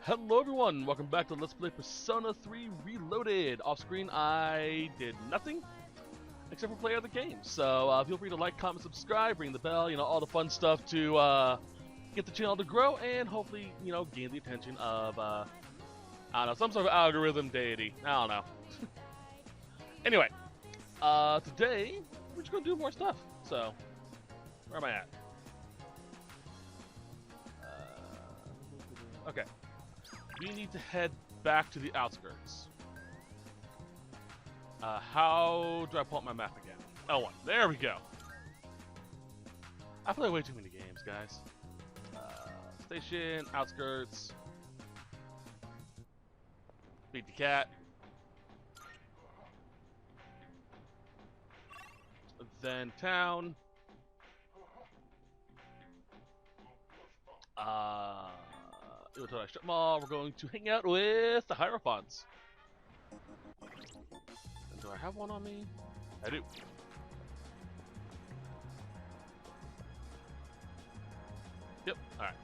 Hello everyone, welcome back to Let's Play Persona 3 Reloaded. Off screen, I did nothing except for play other games. So feel free to like, comment, subscribe, ring the bell, all the fun stuff to get the channel to grow and hopefully, gain the attention of, I don't know, some sort of algorithm deity. I don't know. Anyway, today we're just gonna do more stuff. So, where am I at? Okay. We need to head back to the outskirts. How do I pull up my map again? L1. There we go. I play way too many games, guys. Station, outskirts. Beat the cat. Then town. Iwatani Strip Mall. We're going to hang out with the Hierophants. And do I have one on me? I do. Yep, alright.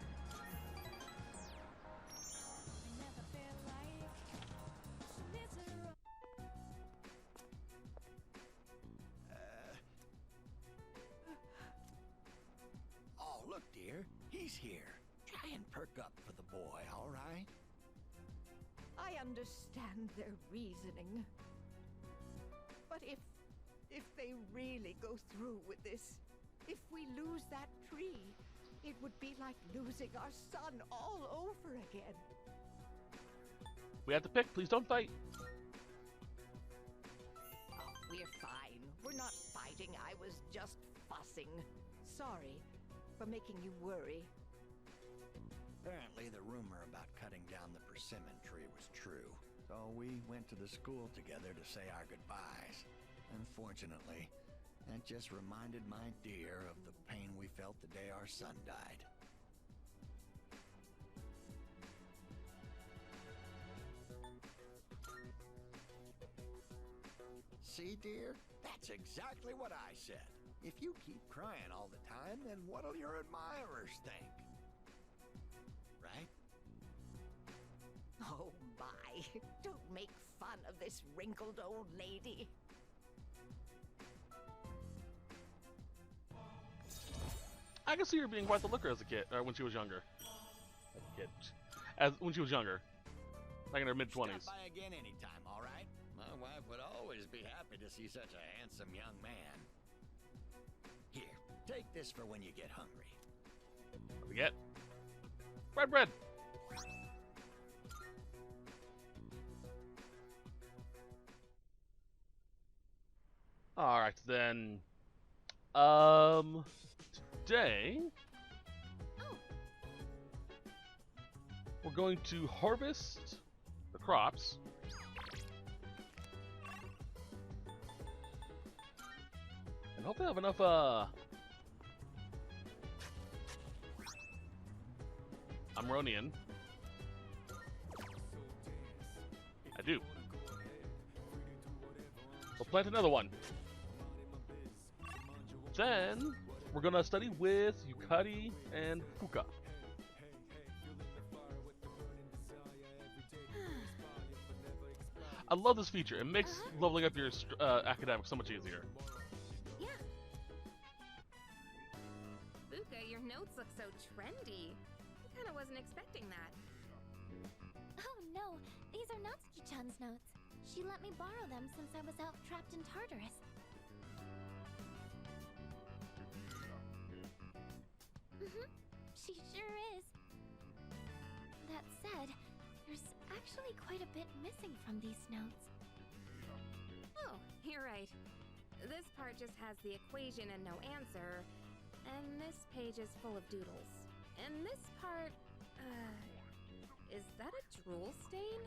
Oh, look, dear. He's here. Try and perk up for the boy, all right? I understand their reasoning. But if they really go through with this, if we lose that tree, it would be like losing our son all over again. We have to pick. Please don't fight. Oh, we're fine. We're not fighting. I was just fussing. Sorry for making you worry. Apparently, the rumor about cutting down the persimmon tree was true. So we went to the school together to say our goodbyes. Unfortunately, that just reminded my dear of the pain we felt the day our son died. See, dear? That's exactly what I said. If you keep crying all the time, then what'll your admirers think? Right? Oh my, don't make fun of this wrinkled old lady. I can see her being quite the looker as a kid, or when she was younger. As a kid. When she was younger. Like in her mid-20s. Stop by again anytime, all right? My wife would always be happy to see such a handsome young man. Here, take this for when you get hungry. What do we get? Bread! Alright, then. Today. We're going to harvest the crops. And hopefully have enough, Amronian. I do. We'll plant another one. Then, we're gonna study with Yukari and Fuka. I love this feature. It makes leveling up your academics so much easier. Yeah. Fuka, your notes look so trendy. I kinda wasn't expecting that. Oh no, these are Natsuki-chan's notes. She let me borrow them since I was out trapped in Tartarus. She sure is. That said, there's actually quite a bit missing from these notes. Oh, you're right. This part just has the equation and no answer, and this page is full of doodles. And this part, is that a drool stain?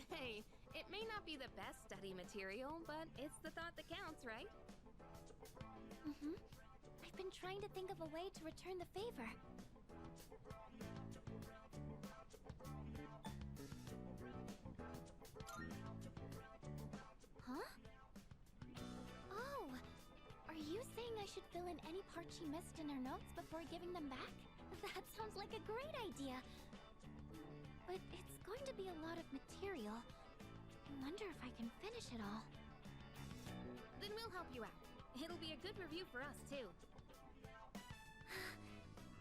Hey, it may not be the best study material, but it's the thought that counts, right? I've been trying to think of a way to return the favor. Huh? Oh, are you saying I should fill in any part she missed in her notes before giving them back? That sounds like a great idea. But it's going to be a lot of material. I wonder if I can finish it all. Then we'll help you out. It'll be a good review for us, too.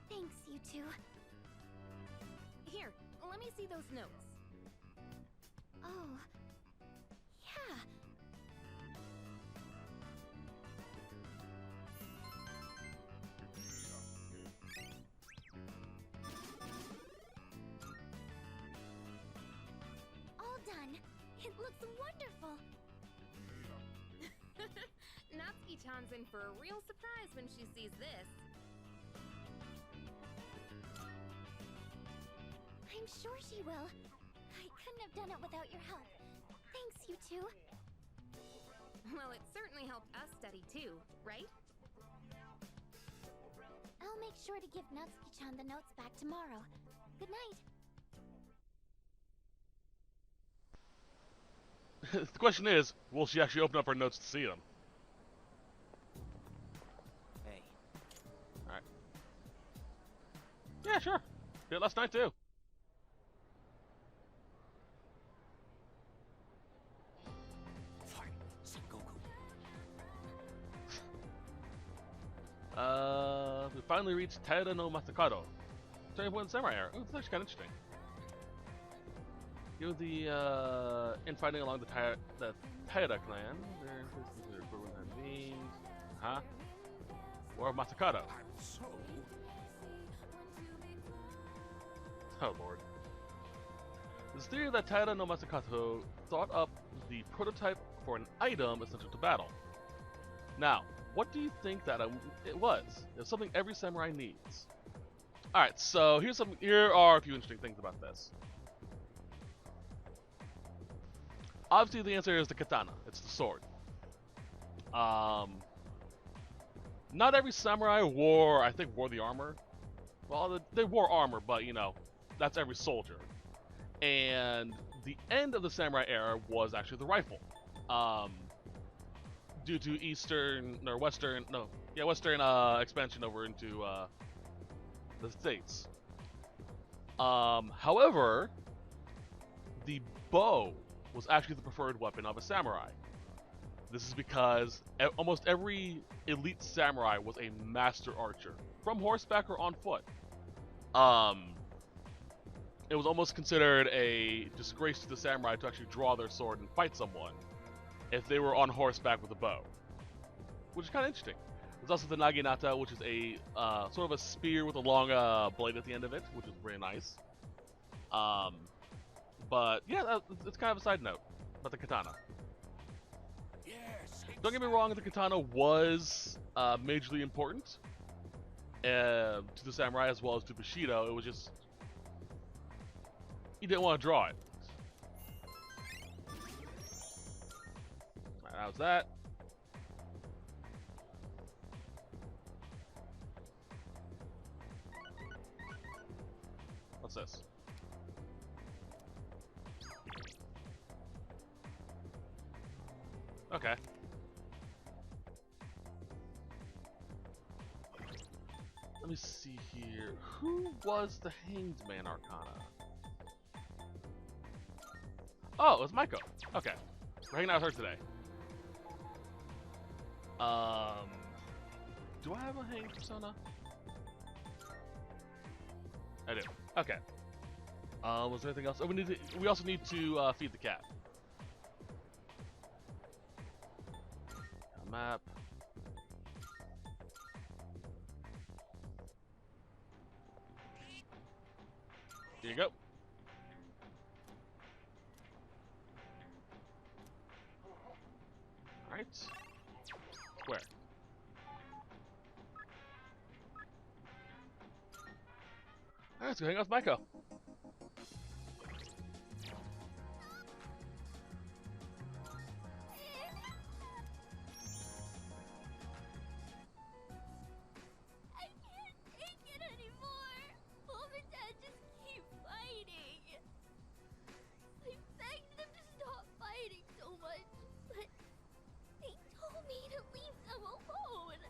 Thanks, you two. Here, let me see those notes. Oh, yeah. All done. It looks wonderful. Natsuki-chan's in for a real surprise when she sees this. I'm sure she will. I couldn't have done it without your help. Thanks, you two. Well, it certainly helped us study too, right? I'll make sure to give Natsuki-chan the notes back tomorrow. Good night. The question is, will she actually open up her notes to see them? Hey. Alright. Yeah, sure. Did it last night too. Fight, Sengoku. We finally reached Taira no Masakado. Turning point in the Samurai era. Oh, that's actually kind of interesting. You know, the infighting along the Taira clan. Huh? War of Masakado. So, Oh lord. It's theory that Taira no Masakado thought up the prototype for an item essential to battle. Now, what do you think that it was? It's something every samurai needs. Alright, so here are a few interesting things about this. Obviously the answer is the katana. It's the sword. Not every samurai wore the armor. Well, they wore armor, but you know, that's every soldier. And the end of the samurai era was actually the rifle. Due to Western expansion over into the States. However, the bow was actually the preferred weapon of a samurai. This is because almost every elite samurai was a master archer, from horseback or on foot. It was almost considered a disgrace to the samurai to actually draw their sword and fight someone if they were on horseback with a bow, which is kind of interesting. There's also the naginata, which is a sort of a spear with a long blade at the end of it, which is really nice. But yeah, it's kind of a side note about the katana. yes. Don't get me wrong, the katana was majorly important to the samurai as well as to Bushido. It was just you didn't want to draw it. Alright, how's that? What's this? Okay. Let me see here. Who was the Hanged Man Arcana? Oh, it was Maiko. Okay. We're hanging out with her today. Do I have a Hanged Persona? I do. Okay. Was there anything else? Oh, we also need to feed the cat. A map. Here you go. Alright. Where? Alright, let's go hang out with Maiko. I can't take it anymore. Mom and Dad just keep fighting. I begged them to stop fighting so much, but they told me to leave them alone.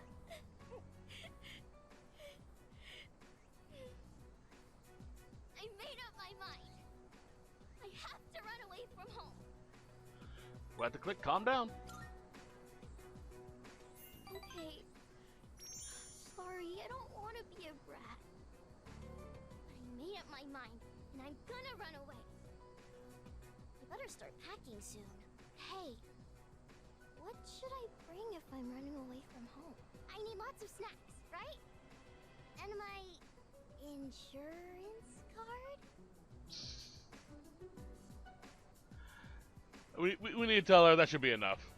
We'll have to click calm down. Okay. Sorry, I don't want to be a brat. But I made up my mind, and I'm gonna run away. I better start packing soon. Hey, what should I bring if I'm running away from home? I need lots of snacks, right? And my insurance card? We need to tell her that should be enough.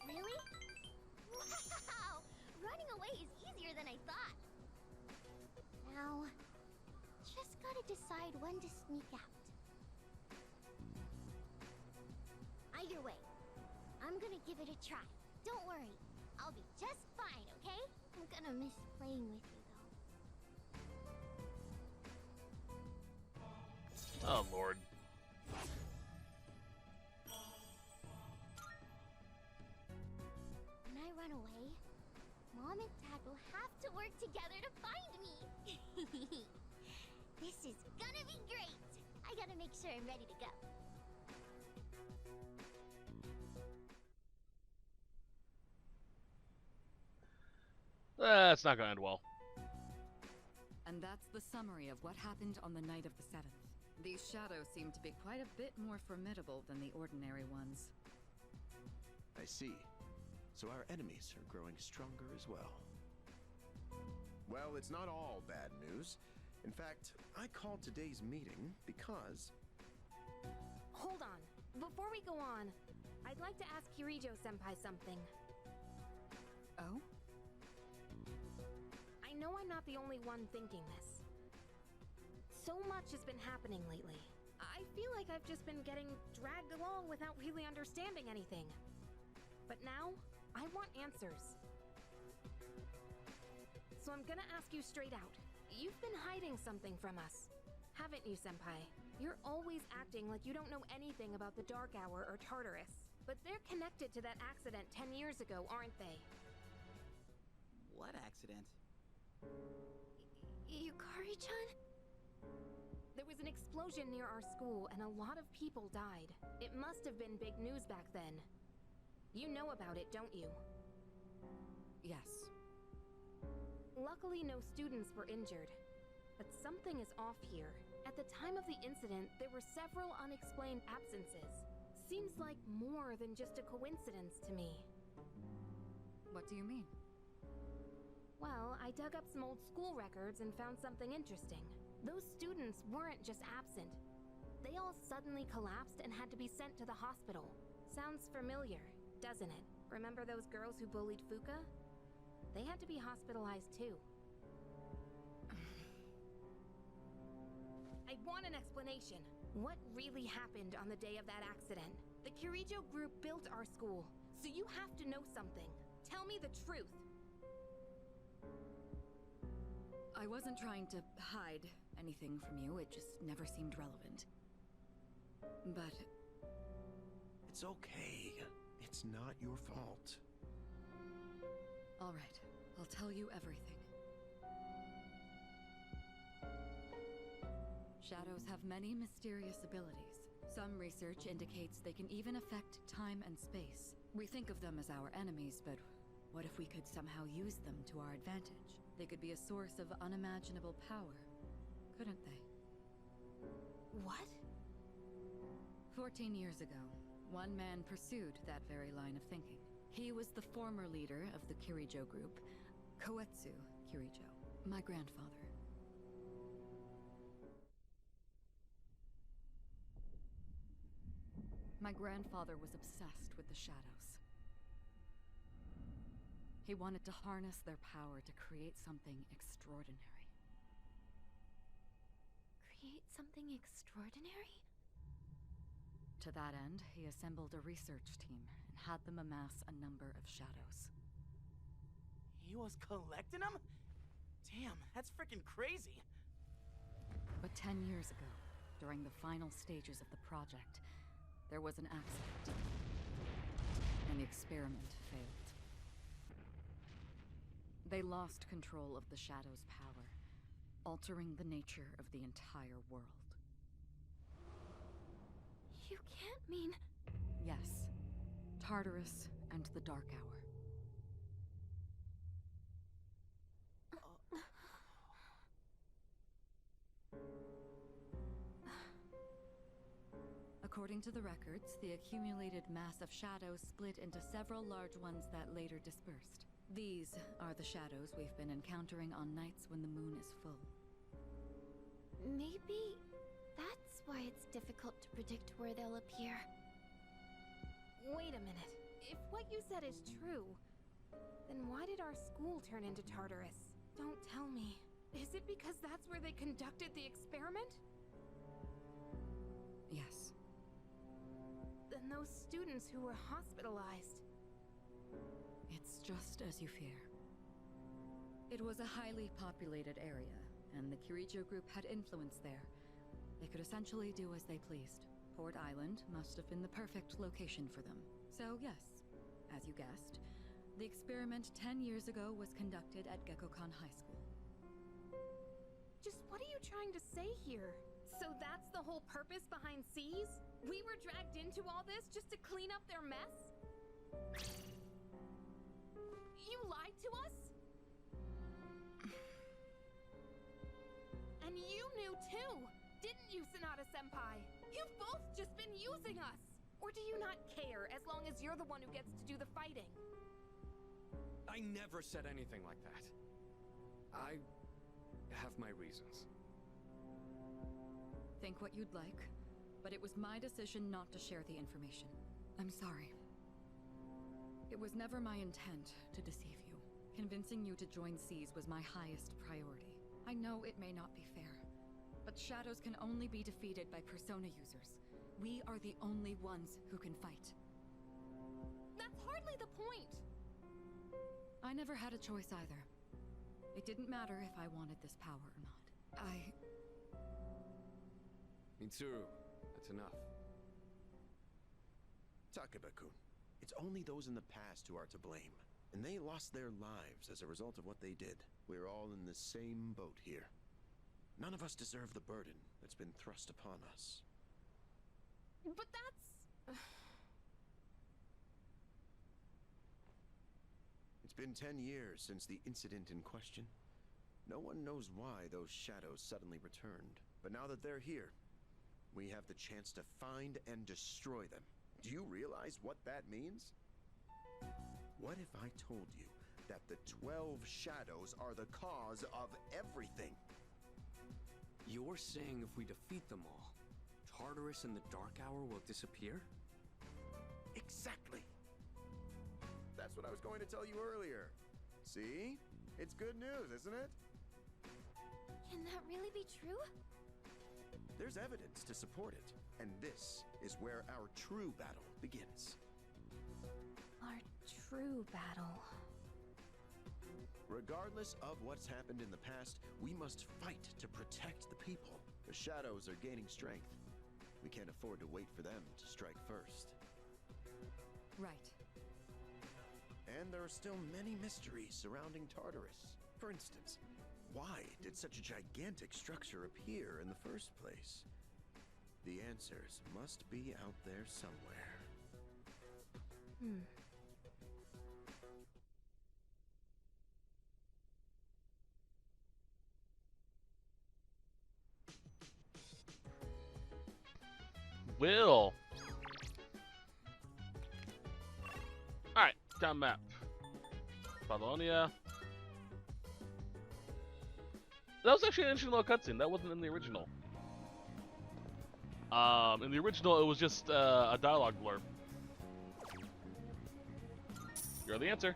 Really? Wow! Running away is easier than I thought. Now, just gotta decide when to sneak out. Either way, I'm gonna give it a try. Don't worry, I'll be just fine, okay? I'm gonna miss playing with you, though. Oh, Lord. When I run away, Mom and Dad will have to work together to find me. This is gonna be great. I gotta make sure I'm ready to go. That's not gonna end well. And that's the summary of what happened on the night of the 7th. These shadows seem to be quite a bit more formidable than the ordinary ones. I see. So our enemies are growing stronger as well. Well, it's not all bad news. In fact, I called today's meeting because... Hold on. Before we go on, I'd like to ask Kirijo-senpai something. Oh? I know I'm not the only one thinking this. So much has been happening lately. I feel like I've just been getting dragged along without really understanding anything. But now, I want answers. So I'm gonna ask you straight out. You've been hiding something from us, haven't you, Senpai? You're always acting like you don't know anything about the Dark Hour or Tartarus. But they're connected to that accident 10 years ago, aren't they? What accident? Yukari-chan? There was an explosion near our school and a lot of people died. It must have been big news back then. You know about it, don't you? Yes. Luckily, no students were injured. But something is off here. At the time of the incident, there were several unexplained absences. Seems like more than just a coincidence to me. What do you mean? Well, I dug up some old school records and found something interesting. Those students weren't just absent. They all suddenly collapsed and had to be sent to the hospital. Sounds familiar, doesn't it? Remember those girls who bullied Fuka? They had to be hospitalized too. I want an explanation. What really happened on the day of that accident? The Kirijo group built our school, so you have to know something. Tell me the truth. I wasn't trying to hide anything from you, it just never seemed relevant. But... It's okay. It's not your fault. all right, I'll tell you everything. Shadows have many mysterious abilities. Some research indicates they can even affect time and space. We think of them as our enemies, but what if we could somehow use them to our advantage? They could be a source of unimaginable power, couldn't they? What? 14 years ago, one man pursued that very line of thinking. He was the former leader of the Kirijo group, Koetsu Kirijo, my grandfather. My grandfather was obsessed with the shadows. He wanted to harness their power to create something extraordinary. Create something extraordinary? To that end, he assembled a research team and had them amass a number of shadows. He was collecting them? Damn, that's freaking crazy. But 10 years ago, during the final stages of the project, there was an accident, and the experiment failed. They lost control of the Shadow's power, altering the nature of the entire world. You can't mean... Yes. Tartarus and the Dark Hour. According to the records, the accumulated mass of shadows split into several large ones that later dispersed. These are the shadows we've been encountering on nights when the moon is full. Maybe that's why it's difficult to predict where they'll appear. Wait a minute. If what you said is true, then why did our school turn into Tartarus? Don't tell me. Is it because that's where they conducted the experiment? Yes. Then those students who were hospitalized... It's just as you fear. It was a highly populated area, and the Kirijo group had influence there. They could essentially do as they pleased. Port Island must have been the perfect location for them. So yes, as you guessed, the experiment 10 years ago was conducted at Gekkokaun High School. Just what are you trying to say here? So that's the whole purpose behind C's? We were dragged into all this just to clean up their mess? You lied to us? And you knew too, didn't you, Sanada-senpai? You've both just been using us! Or do you not care as long as you're the one who gets to do the fighting? I never said anything like that. I have my reasons. Think what you'd like, but it was my decision not to share the information. I'm sorry. It was never my intent to deceive you. Convincing you to join C's was my highest priority. I know it may not be fair, but shadows can only be defeated by persona users. We are the only ones who can fight. That's hardly the point! I never had a choice either. It didn't matter if I wanted this power or not. Mitsuru, that's enough. Takeba-kun, it's only those in the past who are to blame. And they lost their lives as a result of what they did. We're all in the same boat here. None of us deserve the burden that's been thrust upon us. But that's... It's been 10 years since the incident in question. No one knows why those shadows suddenly returned. But now that they're here, we have the chance to find and destroy them. Do you realize what that means? What if I told you that the 12 shadows are the cause of everything? You're saying if we defeat them all, Tartarus and the Dark Hour will disappear? Exactly. That's what I was going to tell you earlier. See? It's good news, isn't it? Can that really be true? There's evidence to support it. And this is where our true battle begins. Our true battle. Regardless of what's happened in the past, we must fight to protect the people. The shadows are gaining strength. We can't afford to wait for them to strike first. Right. And there are still many mysteries surrounding Tartarus. For instance, why did such a gigantic structure appear in the first place? The answers must be out there somewhere. Will. Alright, town map. Babylonia. That was actually an interesting little cutscene. That wasn't in the original. In the original, it was just a dialogue blurb. You're the answer.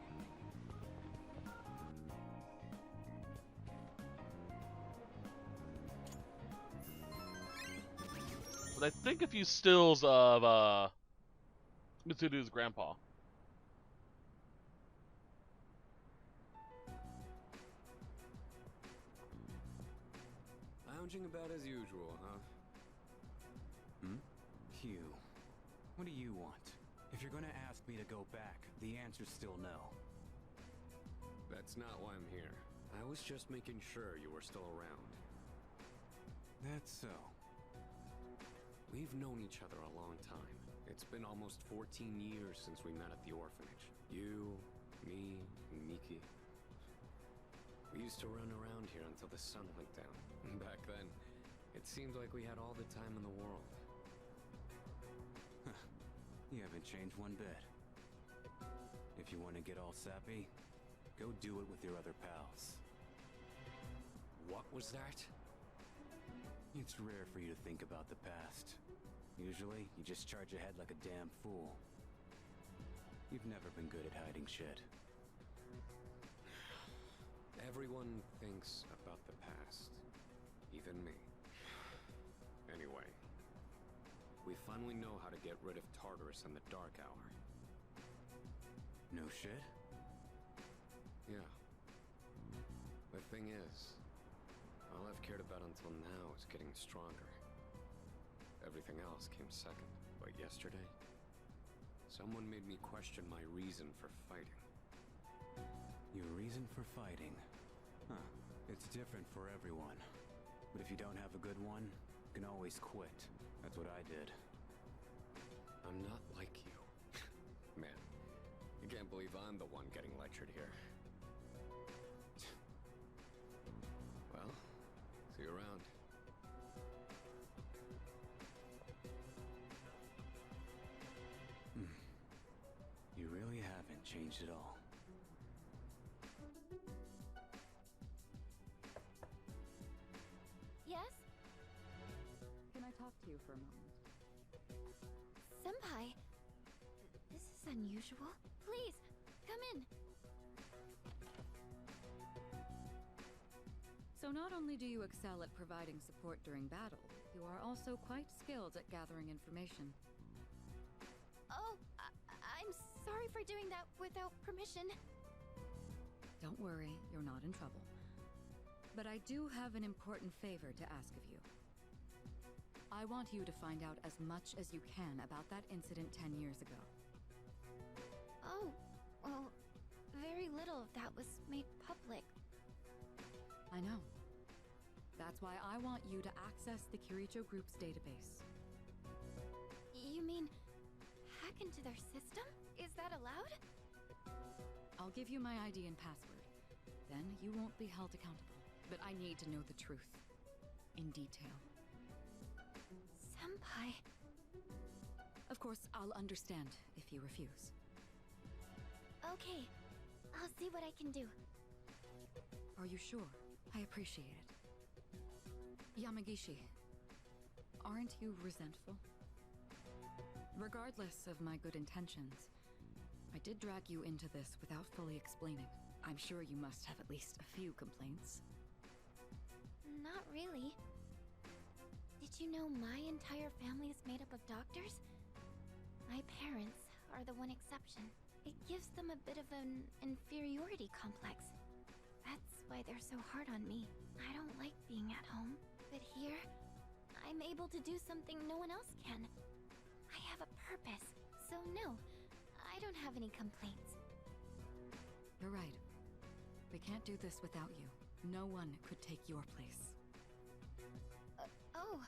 But I think a few stills of Mitsuru's grandpa. Lounging about as usual, huh? Hugh, what do you want? If you're gonna ask me to go back, the answer's still no. That's not why I'm here. I was just making sure you were still around. That's so. We've known each other a long time. It's been almost 14 years since we met at the orphanage. You, me, and Miki. We used to run around here until the sun went down. Back then, it seemed like we had all the time in the world. You haven't changed one bit. If you want to get all sappy, go do it with your other pals. What was that? It's rare for you to think about the past. Usually, you just charge ahead like a damn fool. You've never been good at hiding shit. Everyone thinks about the past. Even me. Anyway, we finally know how to get rid of Tartarus in the Dark Hour. No shit? Yeah. The thing is, all I've cared about until now is getting stronger. Everything else came second, but yesterday, someone made me question my reason for fighting. Your reason for fighting? Huh. It's different for everyone. But if you don't have a good one, you can always quit. That's what I did. I'm not like you. Man, I can't believe I'm the one getting lectured here. Well, see you around. You really haven't changed at all. Yes? Can I talk to you for a moment? Senpai, this is unusual. Please, come in. So not only do you excel at providing support during battle, you are also quite skilled at gathering information. Oh, I'm sorry for doing that without permission. Don't worry, you're not in trouble. But I do have an important favor to ask of you. I want you to find out as much as you can about that incident 10 years ago. Oh, well, very little of that was made public. I know. That's why I want you to access the Kiricho Group's database. You mean hack into their system? Is that allowed? I'll give you my ID and password. Then you won't be held accountable. But I need to know the truth. In detail. Senpai. Of course, I'll understand if you refuse. Okay, I'll see what I can do. Are you sure? I appreciate it. Yamagishi, aren't you resentful? Regardless of my good intentions, I did drag you into this without fully explaining. I'm sure you must have at least a few complaints. Not really. Did you know my entire family is made up of doctors? My parents are the one exception. It gives them a bit of an inferiority complex. That's why they're so hard on me. I don't like being at home. But here, I'm able to do something no one else can. I have a purpose. So no, I don't have any complaints. You're right. We can't do this without you. No one could take your place. Oh.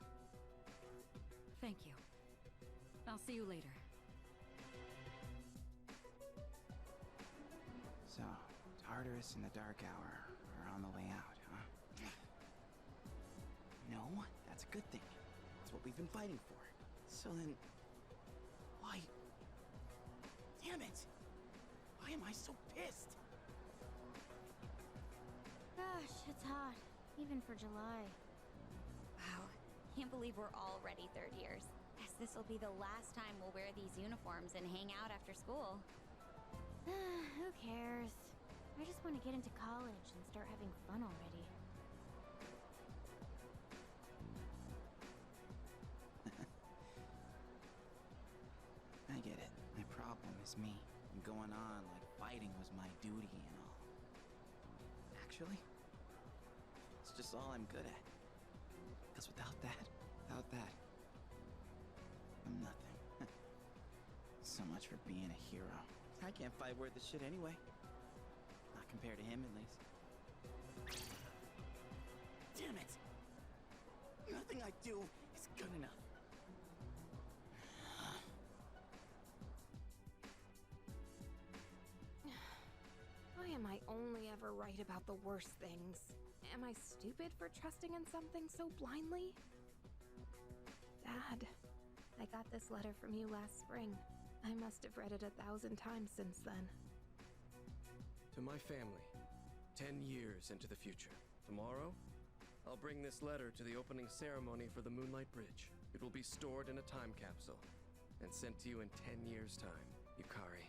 Thank you. I'll see you later. So, Tartarus and the Dark Hour are on the way out, huh? No, that's a good thing. That's what we've been fighting for. So then... why... Damn it! Why am I so pissed? Gosh, it's hot. Even for July. Wow. Can't believe we're already third years. Guess this will be the last time we'll wear these uniforms and hang out after school. Who cares? I just want to get into college and start having fun already. I get it. My problem is me. I'm going on like fighting was my duty and all. Actually, it's just all I'm good at. Because without that, I'm nothing. So much for being a hero. I can't fight worth a shit anyway. Not compared to him, at least. Damn it! Nothing I do is good enough. only ever write about the worst things. Am I stupid for trusting in something so blindly? Dad, I got this letter from you last spring. I must have read it 1,000 times since then. To my family, 10 years into the future. Tomorrow, I'll bring this letter to the opening ceremony for the Moonlight Bridge. It will be stored in a time capsule and sent to you in 10 years' time. Yukari,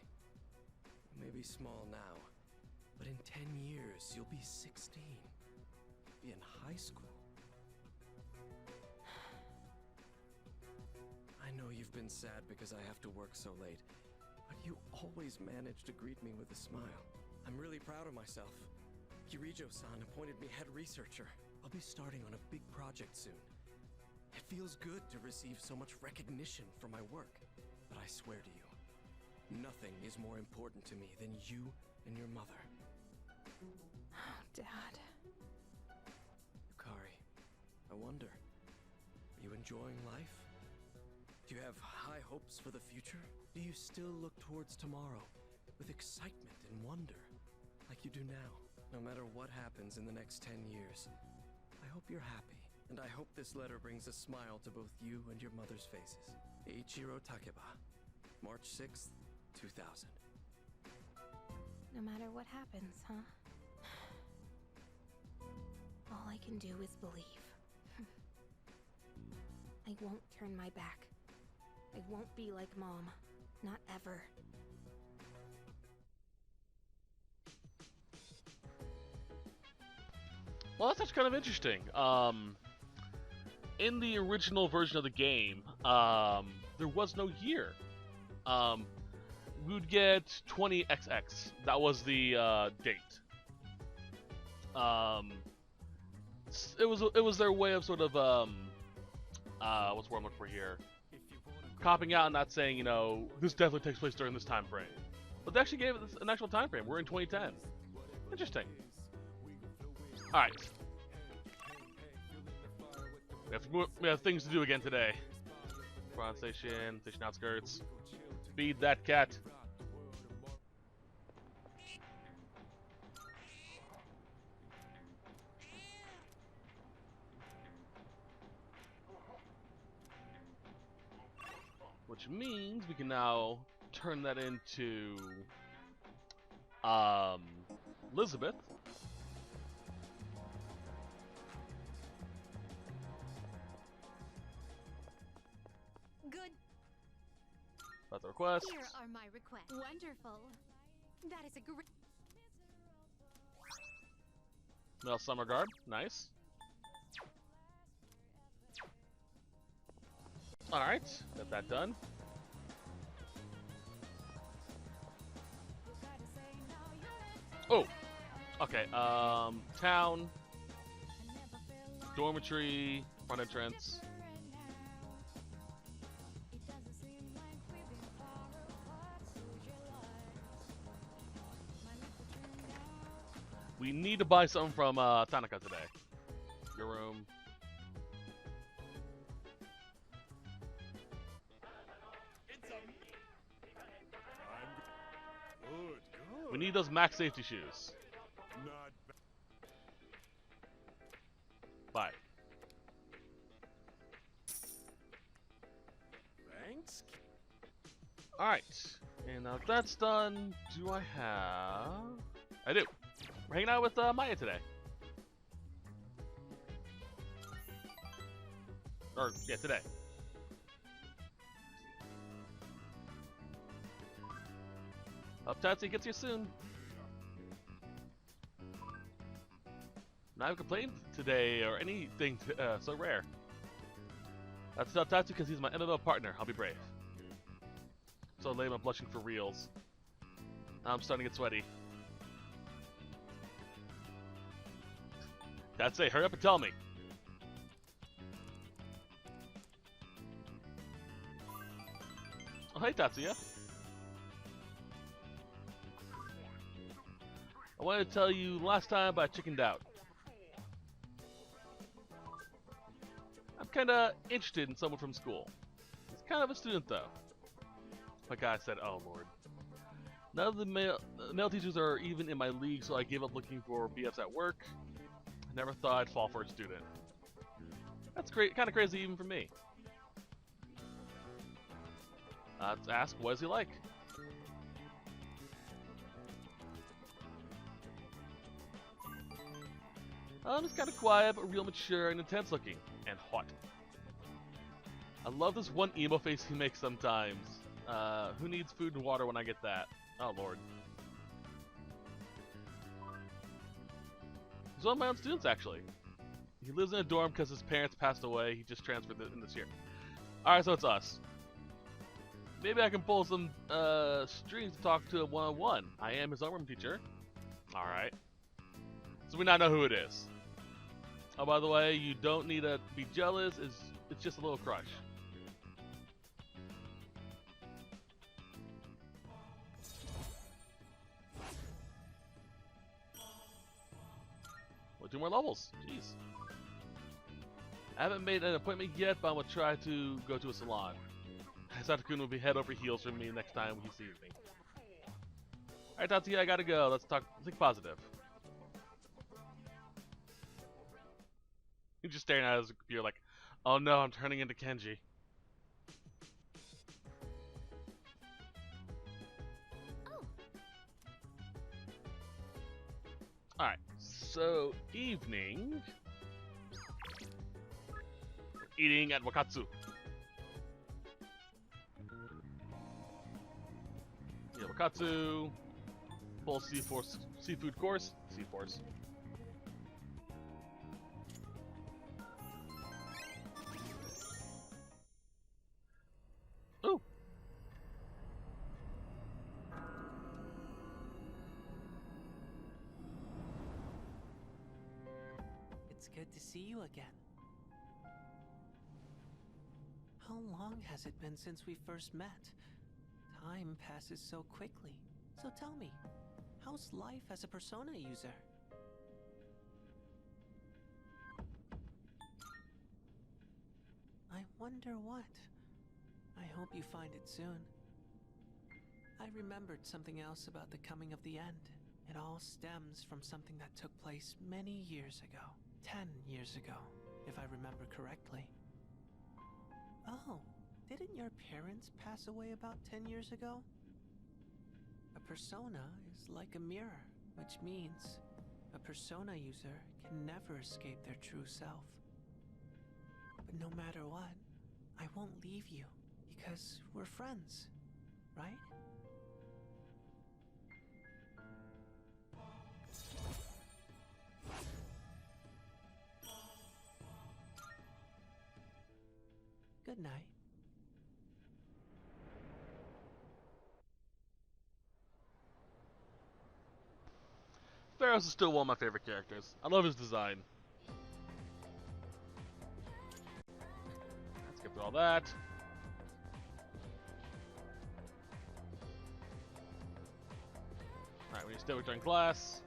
you may be small now, but in 10 years, you'll be 16. Be in high school. I know you've been sad because I have to work so late, but you always manage to greet me with a smile. I'm really proud of myself. Kirijo-san appointed me head researcher. I'll be starting on a big project soon. It feels good to receive so much recognition for my work, but I swear to you, nothing is more important to me than you and your mother. Oh, Dad. Yukari, I wonder, are you enjoying life? Do you have high hopes for the future? Do you still look towards tomorrow with excitement and wonder, like you do now? No matter what happens in the next 10 years, I hope you're happy, and I hope this letter brings a smile to both you and your mother's faces. Eiichiro Takeba, March 6th, 2000. No matter what happens, huh? All I can do is believe. I won't turn my back. I won't be like Mom. Not ever. Well, that's actually kind of interesting. In the original version of the game, there was no year. We would get 20XX. That was the date. It was their way of sort of what's the word I'm looking for here? Copping out and not saying, you know, this definitely takes place during this time frame. But they actually gave it an actual time frame. We're in 2010. Interesting. Alright. We have things to do again today. Front station, station outskirts. Feed that cat. Which means we can now turn that into Elizabeth. Good. That's the request. Here are my requests. Wonderful. That is a great. Male summer garb, nice. Alright, got that done. Oh, okay, town, dormitory, front entrance. We need to buy something from Tanaka today. Your room. We need those max safety shoes. Bye. Thanks. Alright. And now that's done, do I have... I do. We're hanging out with Maya today. Or, yeah, today. Up Tatsu gets here soon. Not even complained today or anything so rare. That's up Tatsu because he's my MMO partner. I'll be brave. So lame, I'm blushing for reals. Now I'm starting to get sweaty. That's it. Hurry up and tell me. Oh, hey, Tatsuya. I wanted to tell you last time, but I chickened out. I'm kind of interested in someone from school. He's kind of a student, though. My guy said, oh, Lord. None of the male teachers are even in my league, so I gave up looking for BFs at work. I never thought I'd fall for a student. That's kind of crazy even for me. Let's ask, what is he like? He's kind of quiet, but real mature and intense looking. And hot. I love this one emo face he makes sometimes. Who needs food and water when I get that? Oh lord. He's one of my own students, actually. He lives in a dorm because his parents passed away. He just transferred in this year. Alright, so it's us. Maybe I can pull some strings to talk to a one-on-one. I am his homeroom teacher. Alright. So we now know who it is. Oh, by the way, you don't need to be jealous. It's just a little crush. Well, 2 more levels. Jeez. I haven't made an appointment yet, but I'm gonna try to go to a salon. Sato-kun will be head over heels for me next time he sees me. Alright, Tatsuya, I gotta go. Let's think positive. He's just staring at his computer like, oh no, I'm turning into Kenji. Alright, so evening. Eating at Wakatsu. Yeah, Wakatsu. Full seafood course. Seaforce. Ooh. It's good to see you again. How long has it been since we first met? Time passes so quickly. So tell me, how's life as a Persona user? I wonder what. I hope you find it soon. I remembered something else about the coming of the end. It all stems from something that took place many years ago. 10 years ago, if I remember correctly. Oh, didn't your parents pass away about 10 years ago? A persona is like a mirror, which means a persona user can never escape their true self. But no matter what, I won't leave you, because we're friends, right? Good night. Pharaoh's is still one of my favorite characters. I love his design. Let's get through all that. Alright, we need to still return class.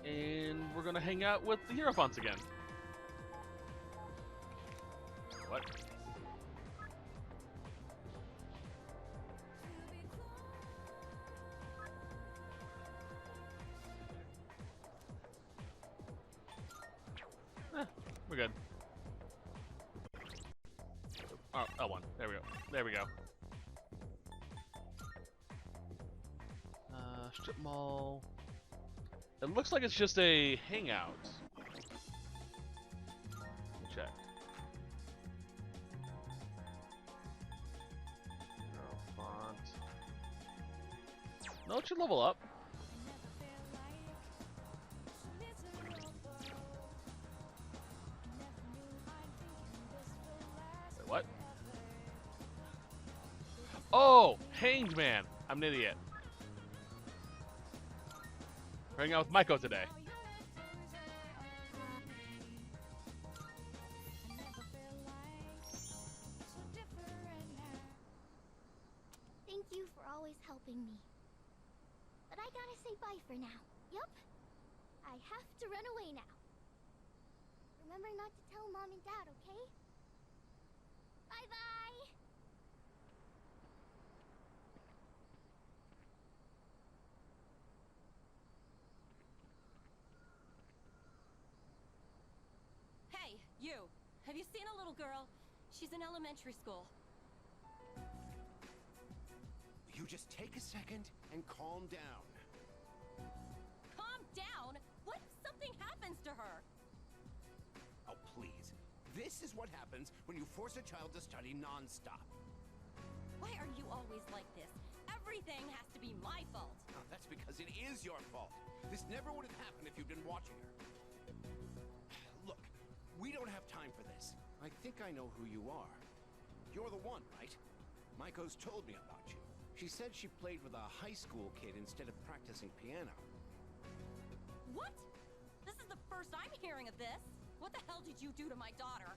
And we're gonna hang out with the Hierophants again. What? We're good. Oh, L1. There we go. There we go. Strip mall. It looks like it's just a hangout. Check. Font. No, it should level up. Wait, what? Oh, Hanged Man. I'm an idiot. Hanging out with Maiko today. Thank you for always helping me. But I gotta say bye for now. Yup. I have to run away now. Remember not to tell Mom and Dad, okay? Bye-bye! Hey, you! Have you seen a little girl? She's in elementary school. You just take a second and calm down. Calm down? What if something happens to her? Oh, please. This is what happens when you force a child to study non-stop. Why are you always like this? Everything has to be my fault. Oh, that's because it is your fault. This never would have happened if you'd been watching her. Look, we don't have time for this. I think I know who you are. You're the one, right? Maiko's told me about you. She said she played with a high school kid instead of practicing piano. What? This is the first I'm hearing of this. What the hell did you do to my daughter?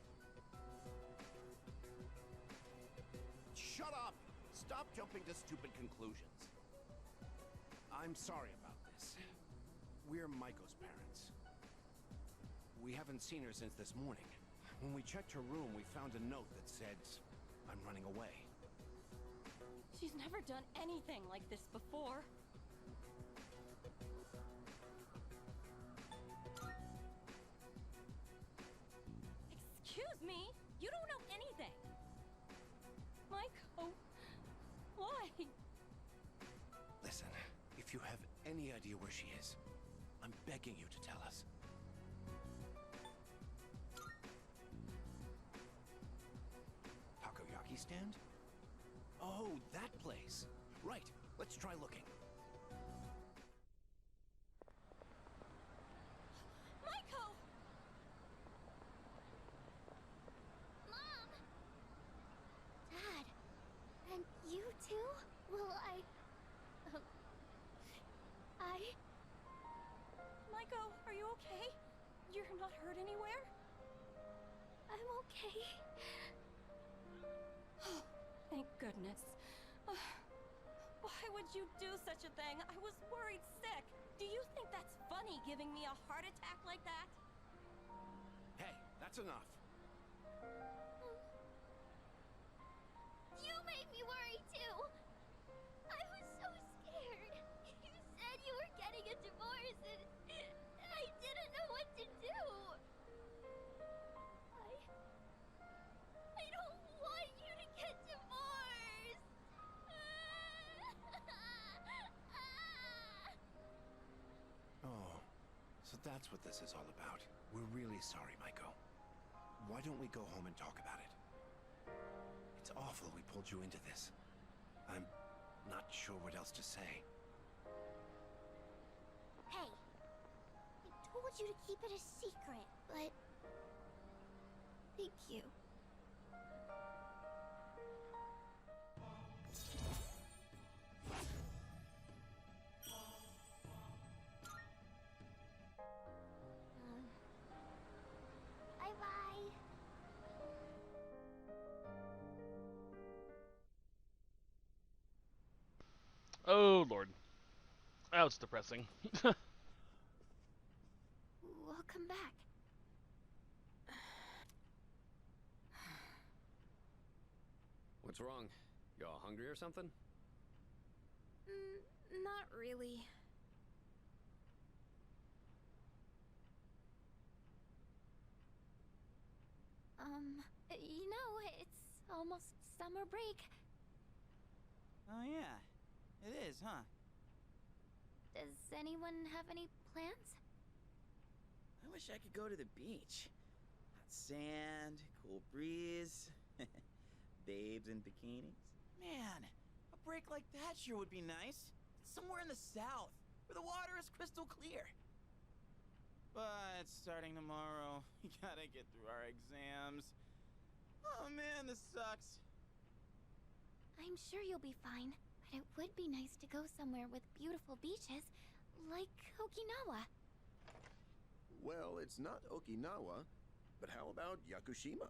Shut up! Stop jumping to stupid conclusions. I'm sorry about this. We're Maiko's parents. We haven't seen her since this morning. When we checked her room, we found a note that said, "I'm running away." She's never done anything like this before. Excuse me? You don't know anything. Maiko, why? Listen, if you have any idea where she is, I'm begging you to tell us. Takoyaki stand? Oh, that place. Right, let's try looking. Maiko! Mom! Dad! And you too? Will I... Maiko, are you okay? You're not hurt anywhere? I'm okay. Thank goodness. Why would you do such a thing? I was worried sick. Do you think that's funny, giving me a heart attack like that? Hey, that's enough. You made me worry too! I was so scared. You said you were getting a divorce and I didn't know what to do. I don't want you to get divorced! Oh, so that's what this is all about. We're really sorry, Maiko. Why don't we go home and talk about it? It's awful we pulled you into this. I'm not sure what else to say. Hey, I told you to keep it a secret, but... Thank you. Bye-bye. Oh, Lord. That was depressing. Welcome back. What's wrong? You all hungry or something? Not really. You know, it's almost summer break. Oh yeah, it is, huh? Does anyone have any plans? I wish I could go to the beach. Hot sand, cool breeze, babes in bikinis. Man, a break like that sure would be nice. Somewhere in the south, where the water is crystal clear. But starting tomorrow, we gotta get through our exams. Oh man, this sucks. I'm sure you'll be fine, but it would be nice to go somewhere with beautiful beaches, like Okinawa. Well, it's not Okinawa, but how about Yakushima?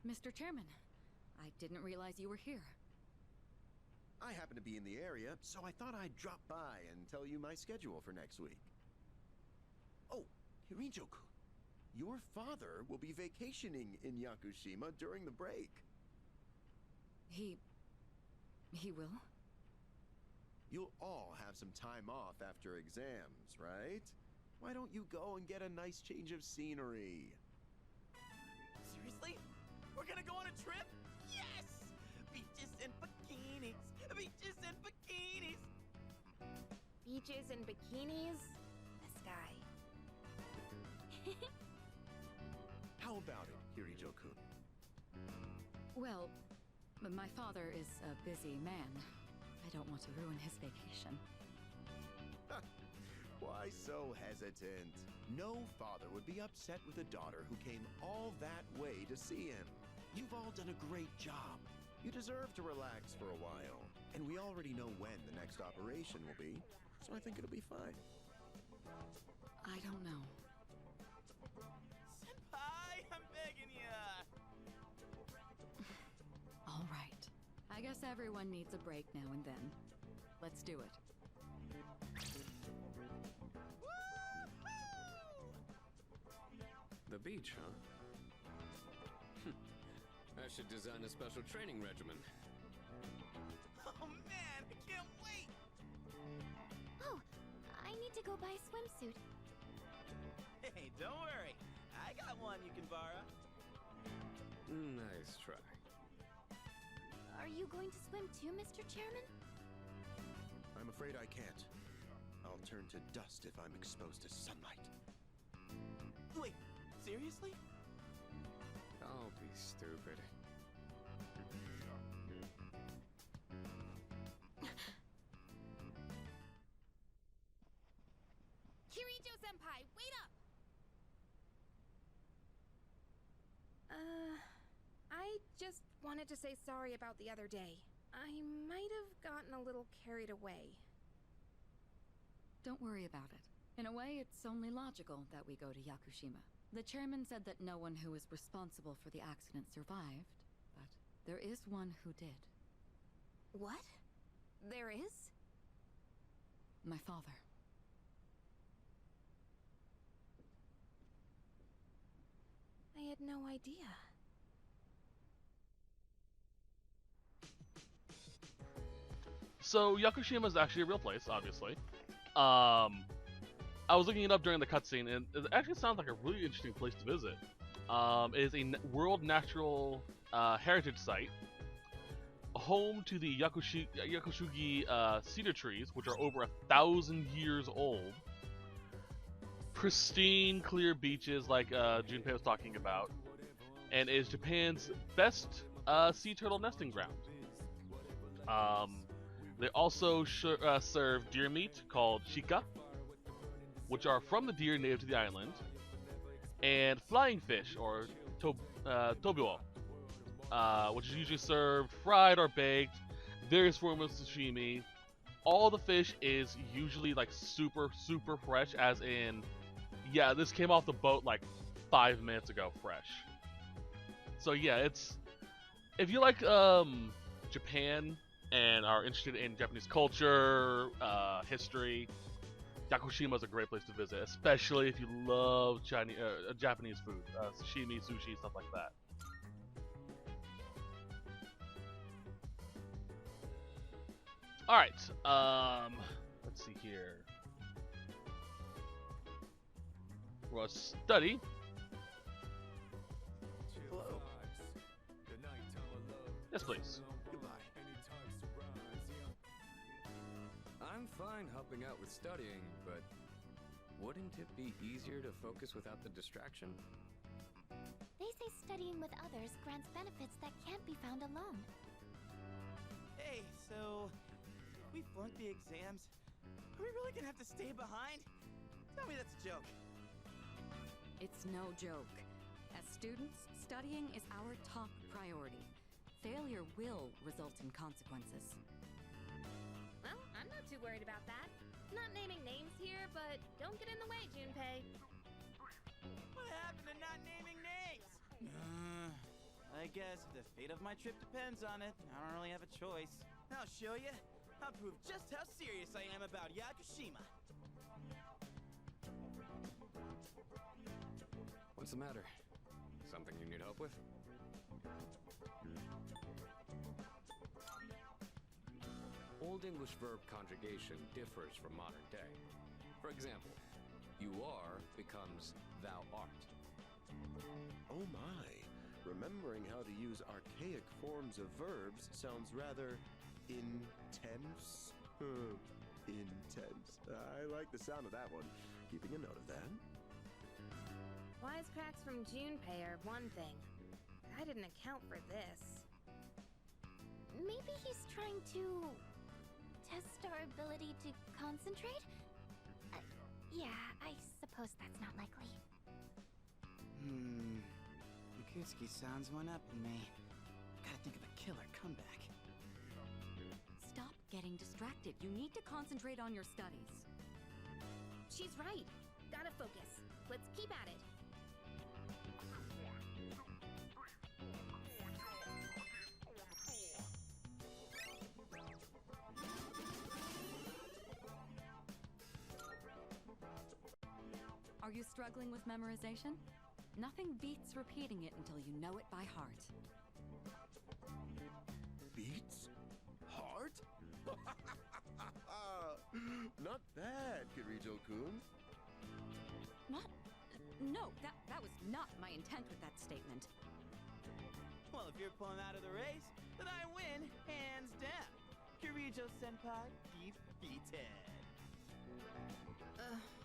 Mr. Chairman, I didn't realize you were here. I happen to be in the area, so I thought I'd drop by and tell you my schedule for next week. Hirijo-kun, your father will be vacationing in Yakushima during the break. He will? You'll all have some time off after exams, right? Why don't you go and get a nice change of scenery? Seriously? We're gonna go on a trip? Yes! Beaches and bikinis! Beaches and bikinis! Beaches and bikinis? This guy. How about it, Hirijo-kun? Well, my father is a busy man. I don't want to ruin his vacation. Why so hesitant? No father would be upset with a daughter who came all that way to see him. You've all done a great job. You deserve to relax for a while. And we already know when the next operation will be, so I think it'll be fine. I don't know. Senpai, I'm begging ya! All right. I guess everyone needs a break now and then. Let's do it. The beach, huh? I should design a special training regimen. Oh man, I can't wait! Oh, I need to go buy a swimsuit. Hey, don't worry. I got one you can borrow. Nice try. Are you going to swim too, Mr. Chairman? I'm afraid I can't. I'll turn to dust if I'm exposed to sunlight. Wait, seriously? Don't be stupid. Kirijo-senpai, wait up! I just wanted to say sorry about the other day. I might have gotten a little carried away. Don't worry about it. In a way, it's only logical that we go to Yakushima. The chairman said that no one who was responsible for the accident survived, but there is one who did. What? There is? My father. I had no idea. So Yakushima is actually a real place, obviously. I was looking it up during the cutscene, and it actually sounds like a really interesting place to visit. It is a World Natural Heritage Site, home to the Yakushugi cedar trees, which are over 1,000 years old. Pristine, clear beaches, like Junpei was talking about, and is Japan's best sea turtle nesting ground. They also serve deer meat called shika, which are from the deer native to the island, and flying fish, or tobuo, which is usually served fried or baked, various forms of sashimi. All the fish is usually like super, super fresh, as in, yeah, this came off the boat like 5 minutes ago, fresh. So yeah, if you like Japan and are interested in Japanese culture, history, Yakushima is a great place to visit, especially if you love Japanese food, sashimi, sushi, stuff like that. All right, let's see here. We're gonna study. Hello. Yes, please. Goodbye. I'm fine helping out with studying, but wouldn't it be easier to focus without the distraction? They say studying with others grants benefits that can't be found alone. Hey, so if we flunk the exams, are we really gonna have to stay behind? Tell me that's a joke. It's no joke. As students, studying is our top priority. Failure will result in consequences. Well, I'm not too worried about that. Not naming names here, but don't get in the way, Junpei. What happened to not naming names? I guess if the fate of my trip depends on it, I don't really have a choice. I'll show you. I'll prove just how serious I am about Yakushima. What's the matter? Something you need help with? Old English verb conjugation differs from modern day. For example, you are becomes thou art. Oh my. Remembering how to use archaic forms of verbs sounds rather intense. Intense. I like the sound of that one. Keeping a note of that. Wisecracks from Junpei are one thing. I didn't account for this. Maybe he's trying to test our ability to concentrate? Yeah, I suppose that's not likely. Mikutsuki sounds one up in me. Gotta think of a killer comeback. Stop getting distracted. You need to concentrate on your studies. She's right. Gotta focus. Let's keep at it. Are you struggling with memorization? Nothing beats repeating it until you know it by heart. Beats? Heart? Not bad, Kirito-kun. No, that was not my intent with that statement. Well, if you're pulling out of the race, then I win, hands down. Kirijo-senpai defeated.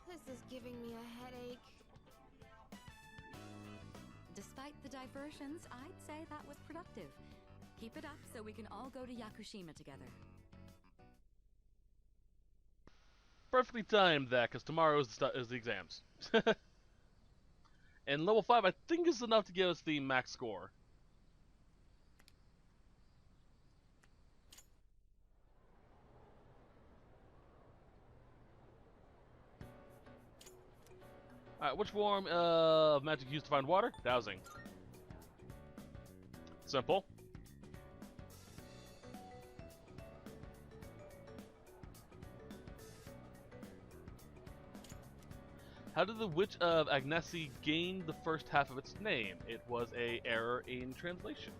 This is giving me a headache. Despite the diversions, I'd say that was productive. Keep it up so we can all go to Yakushima together. Perfectly timed that, because tomorrow is the exams. And level 5, I think, is enough to give us the max score. Alright, which form of magic used to find water? Dowsing. Simple. How did the Witch of Agnesi gain the first half of its name? It was an error in translation.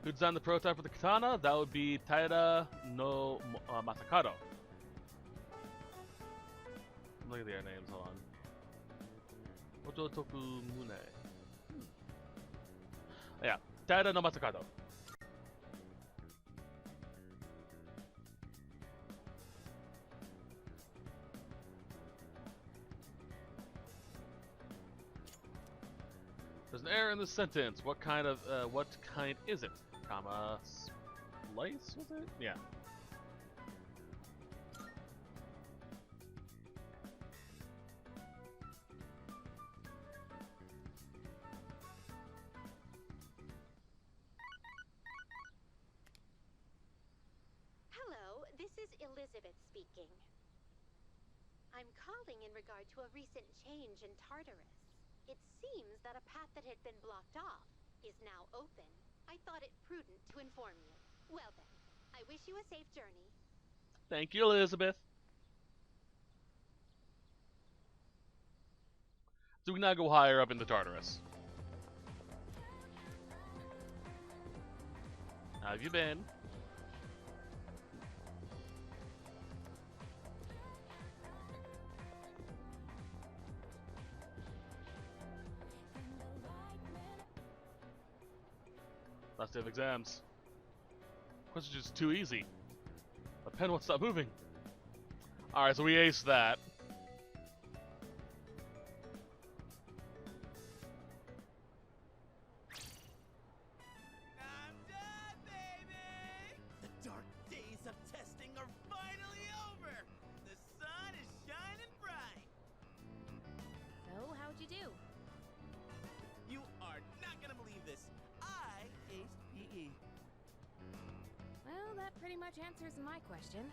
Who designed the prototype for the katana? That would be Taira no Masakado. Look at their names, hold on. Ototoku Mune. Yeah, Taira no Masakado. There's an error in this sentence. What kind is it? Comma slice, was it? Yeah. Hello, this is Elizabeth speaking. I'm calling in regard to a recent change in Tartarus. It seems that a path that had been blocked off is now open. I thought it prudent to inform you. Well then, I wish you a safe journey. Thank you, Elizabeth. So we now go higher up in the Tartarus. How have you been? Last day of exams. Questions just too easy. The pen won't stop moving. Alright, so we aced that. I'm done, baby! The dark days of testing are finally over! The sun is shining bright! So, how'd you do? You are not gonna believe this. I aced PE. Well, that pretty much answers my question.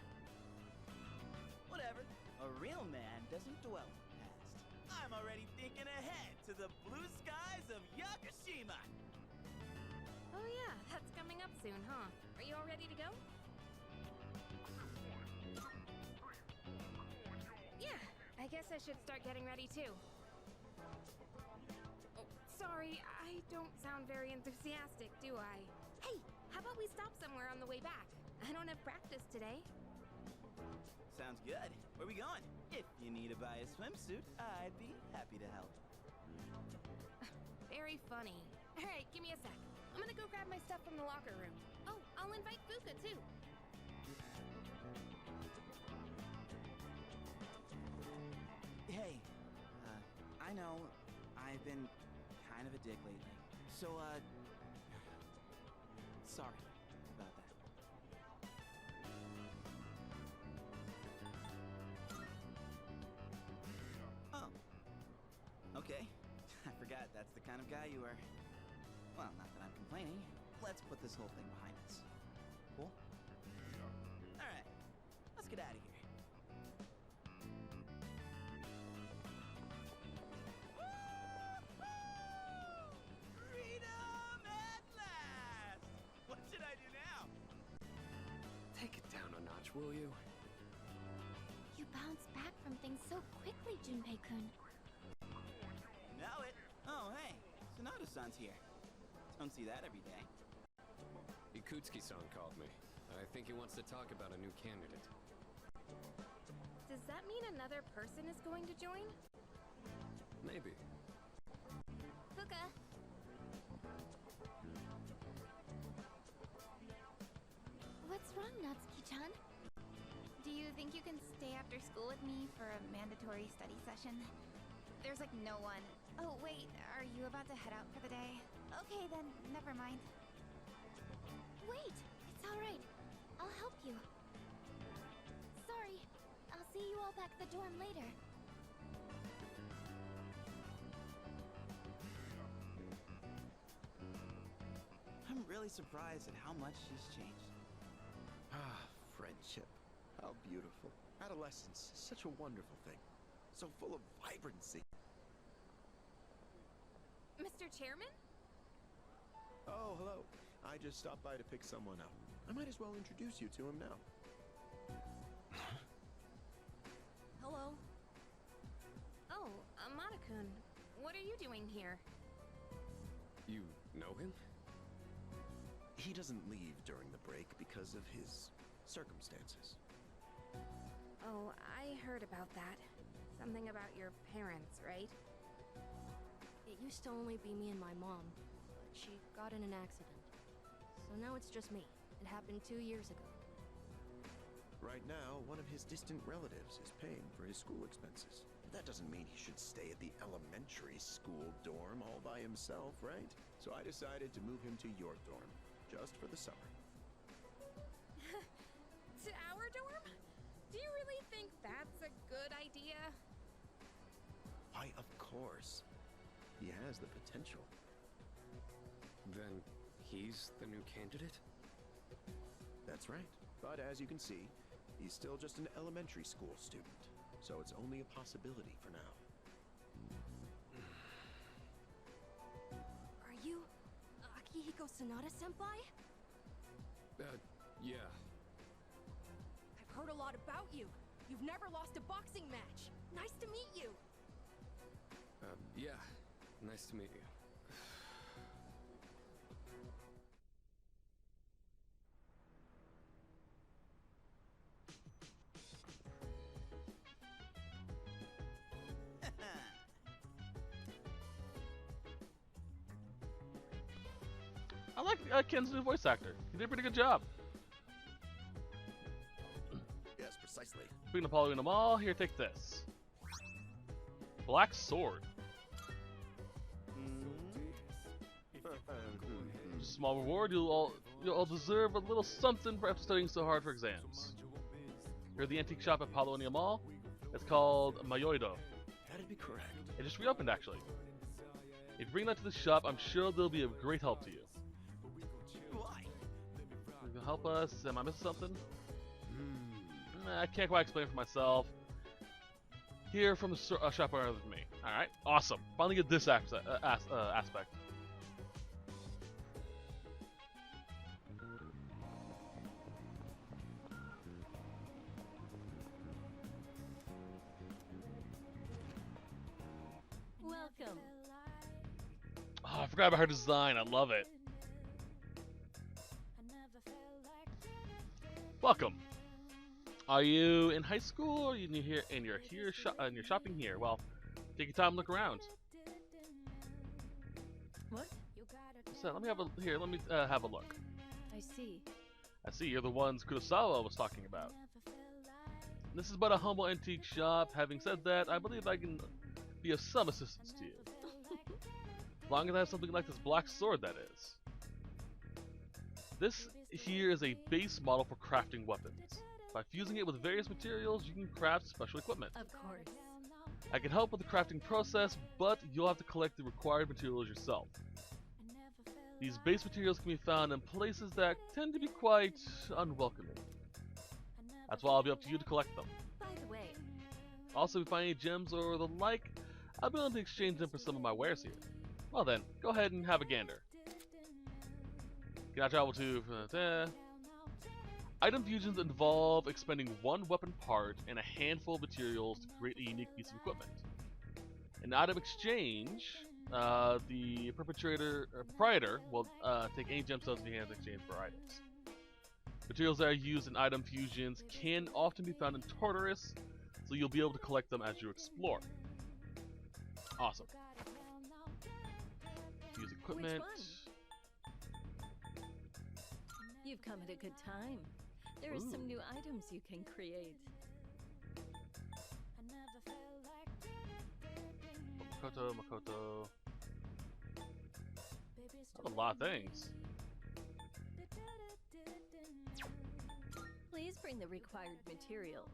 Whatever. A real man doesn't dwell in the past. I'm already thinking ahead to the blue skies of Yakushima. Oh yeah, that's coming up soon, huh? Are you all ready to go? Yeah, I guess I should start getting ready too. Oh, sorry, I don't sound very enthusiastic, do I? Hey, how about we stop somewhere on the way back? I don't have practice today. Sounds good. Where we going? If you need to buy a swimsuit, I'd be happy to help. Very funny. Alright, give me a sec. I'm gonna go grab my stuff from the locker room. Oh, I'll invite Fuka too. Hey, I know I've been kind of a dick lately. So, sorry about that. Oh. Okay. I forgot that's the kind of guy you are. Well, not that I'm complaining. Let's put this whole thing behind us. Cool? Alright. Let's get out of here. Freedom at last! What should I do now? Take it down a notch, will you? You bounce back from things so quickly, Junpei-kun. Know it. Oh, hey. Sonata-san's here. Don't see that every day. Ikutsuki-san called me. I think he wants to talk about a new candidate. Does that mean another person is going to join? Maybe. Fuka. What's wrong, Natsuki-chan? Do you think you can stay after school with me for a mandatory study session? There's like no one. Oh, wait, are you about to head out for the day? Okay, then, never mind. Wait, it's alright. I'll help you. Sorry, I'll see you all back at the dorm later. I'm really surprised at how much she's changed. Ah, friendship. How beautiful. Adolescence is such a wonderful thing. So full of vibrancy. Mr. Chairman? Oh, hello. I just stopped by to pick someone up. I might as well introduce you to him now. Hello. Oh, Amada-kun, what are you doing here? You know him? He doesn't leave during the break because of his circumstances. Oh, I heard about that. Something about your parents, right? It used to only be me and my mom, but she got in an accident. So now it's just me. It happened 2 years ago. Right now, one of his distant relatives is paying for his school expenses. But that doesn't mean he should stay at the elementary school dorm all by himself, right? So I decided to move him to your dorm, just for the summer. To our dorm? Do you really think that's a good idea? Why, of course. He has the potential. Then he's the new candidate? That's right. But as you can see, he's still just an elementary school student. So it's only a possibility for now. Are you Akihiko Sanada-senpai? Yeah. I've heard a lot about you. You've never lost a boxing match. Nice to meet you. Yeah. Nice to meet you. I like Ken's new voice actor. He did a pretty good job. Yes, precisely. Speaking of Halloween Mall, here, take this. Black Sword. Just a small reward. You'll all deserve a little something for after studying so hard for exams. You're at the antique shop at Paolonia Mall. It's called Mayoido. That'd be correct. It just reopened, actually. If you bring that to the shop, I'm sure they'll be of great help to you. Why? You can help us? Am I missing something? I can't quite explain it for myself. Hear from the shop owner with me. Alright, awesome. Finally get this aspect. forgot about her design. I love it. Welcome. Are you in high school, or are you here and you're shopping here? Well, take your time and look around. What? So let me have a look. I see. I see you're the ones Kurosawa was talking about. This is but a humble antique shop. Having said that, I believe I can be of some assistance to you. As long as I have something like this black sword, that is. This here is a base model for crafting weapons. By fusing it with various materials, you can craft special equipment. Of course. I can help with the crafting process, but you'll have to collect the required materials yourself. These base materials can be found in places that tend to be quite unwelcoming. That's why I'll be up to you to collect them. By the way, Also, if you find any gems or the like, I'll be willing to exchange them for some of my wares here. Well then, go ahead and have a gander. Can I travel to... Item fusions involve expending one weapon part and a handful of materials to create a unique piece of equipment. In item exchange, the proprietor will take any gemstones in your hands in exchange for items. Materials that are used in item fusions can often be found in Tartarus, so you'll be able to collect them as you explore. Awesome. Use equipment. you've come at a good time. There are some new items you can create. Makoto. That's a lot of things. Please bring the required materials.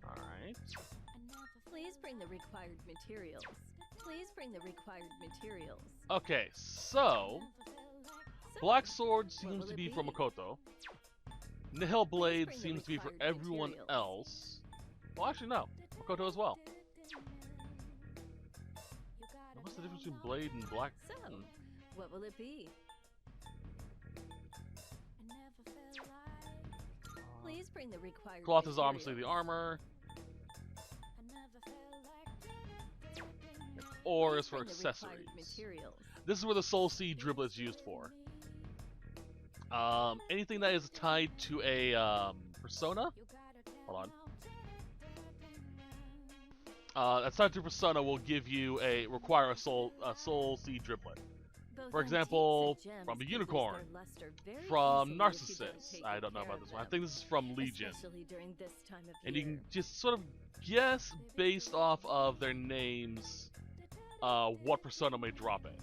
Alright. Please bring the required materials. Please bring the required materials. Okay, so Black Sword seems to be for Makoto. Nihil Blade seems to be for everyone else. Well, actually, no. Makoto as well. What's the difference between Blade and Black? So, what will it be? Please bring the required Cloth is obviously the armor. Ore is for accessories. This is where the Soul Seed driblet is used for. Anything that is tied to a persona. Hold on. That's tied to persona will give you require a soul Seed driblet. For example, from the Unicorn, from Narcissus. I don't know about this one. I think this is from Legion. And you can just sort of guess based off of their names what persona may drop it.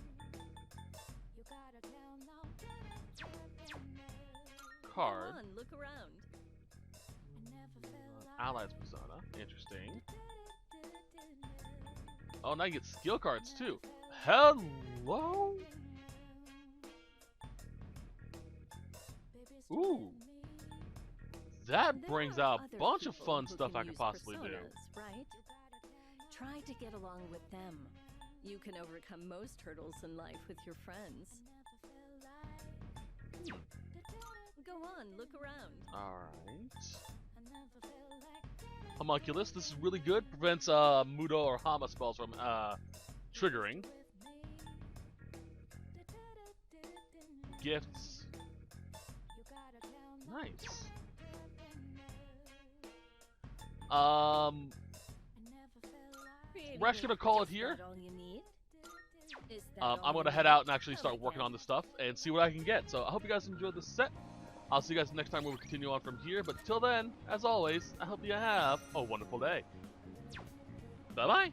Card. Look around. Allies persona. Interesting. Oh, now you get skill cards too. Hello? Ooh. That brings out a bunch of fun stuff I could possibly do. Right? Try to get along with them. You can overcome most hurdles in life with your friends. Go on, look around. Alright. Homunculus, this is really good. Prevents Mudo or Hama spells from triggering. Gifts. Nice. We're actually gonna call it here. I'm gonna head out and actually start working on this stuff and see what I can get. So I hope you guys enjoyed this set. I'll see you guys next time when we continue on from here. But till then, as always, I hope you have a wonderful day. Bye bye.